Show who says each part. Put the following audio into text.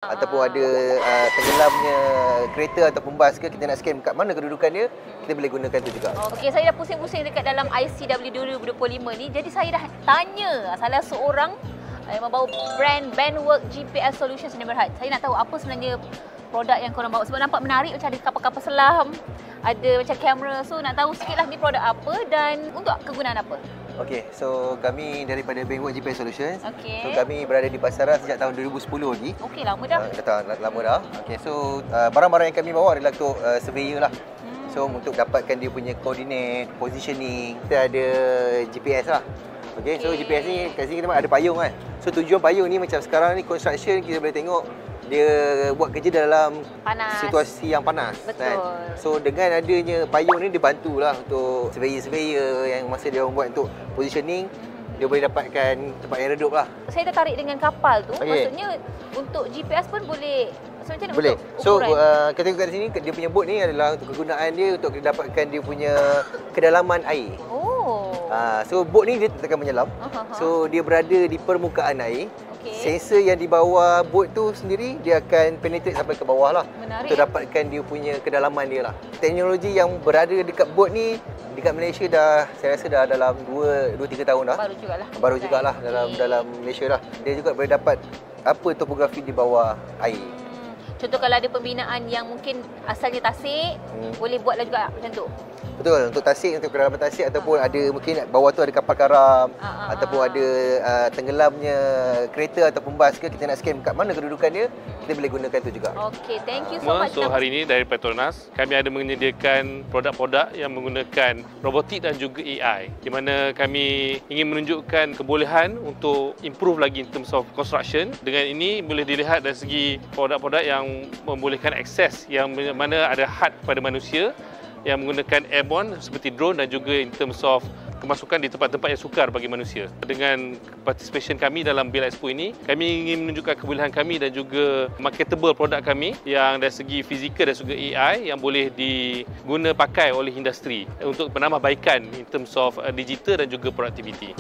Speaker 1: Ataupun ada tenggelamnya kereta ataupun bas ke, kita nak scan kat mana kedudukan dia, kita boleh gunakan tu juga.
Speaker 2: Okey, saya dah pusing-pusing dekat dalam ICW 2025 ni. Jadi saya dah tanya salah seorang yang membawa brand Bandwork GPS Solutions di Berhad. Saya nak tahu apa sebenarnya produk yang korang bawa. Sebab nampak menarik, macam ada kapal-kapal selam, ada macam kamera. So nak tahu sikitlah ni produk apa dan untuk kegunaan apa?
Speaker 1: Okey, so kami daripada Bandwork GPS Solutions.
Speaker 2: Okey.
Speaker 1: So kami berada di pasaran sejak tahun 2010 lagi.
Speaker 2: Okey, lama dah.
Speaker 1: Lama dah. Okey, so barang-barang yang kami bawa adalah untuk surveyor lah. So untuk dapatkan dia punya coordinate, positioning, kita ada GPS lah. Okey, so GPS ni kat sini kita ada payung kan. So tujuan payung ni macam sekarang ni construction, kita boleh tengok dia buat kerja dalam situasi yang panas.
Speaker 2: Betul.
Speaker 1: Kan? So dengan adanya payung ni dia bantulah untuk surveyor-surveyor yang masa dia orang buat untuk positioning, dia boleh dapatkan tempat yang redup lah.
Speaker 2: Saya tertarik dengan kapal tu. Maksudnya untuk GPS pun boleh. So macam mana
Speaker 1: boleh.
Speaker 2: untuk ukuran?
Speaker 1: So kita tengok kat sini, dia punya boat ni adalah untuk kegunaan dia untuk dapatkan dia punya kedalaman air. So boat ni dia tak akan menyelam. So dia berada di permukaan air. Sensor yang di bawah boat tu sendiri dia akan penetrate sampai ke bawah lah.
Speaker 2: Menarik.
Speaker 1: Untuk dapatkan dia punya kedalaman dia lah. Teknologi yang berada dekat boat ni dekat Malaysia dah, saya rasa dah dalam 2-3 tahun dah. Baru jugalah dalam Malaysia lah. Dia juga boleh dapat apa topografi di bawah air.
Speaker 2: Contoh kalau ada pembinaan yang mungkin asalnya tasik, boleh buatlah juga macam tu.
Speaker 1: Betul, untuk tasik, untuk kedalaman tasik ataupun ada mungkin bawah tu ada kapal karam ataupun ada tenggelamnya kereta ataupun bas ke, kita nak scan kat mana kedudukan dia, kita boleh gunakan tu juga.
Speaker 2: Okey, thank you so much.
Speaker 3: So hari ini dari Petronas, kami ada menyediakan produk-produk yang menggunakan robotik dan juga AI, di mana kami ingin menunjukkan kebolehan untuk improve lagi in terms of construction. Dengan ini boleh dilihat dari segi produk-produk yang membolehkan akses yang mana ada had pada manusia, yang menggunakan airborne seperti drone dan juga in terms of kemasukan di tempat-tempat yang sukar bagi manusia. Dengan participation kami dalam Build Expo ini, kami ingin menunjukkan kebolehan kami dan juga marketable produk kami yang dari segi fizikal dan juga AI yang boleh diguna pakai oleh industri untuk menambahbaikan in terms of digital dan juga productivity.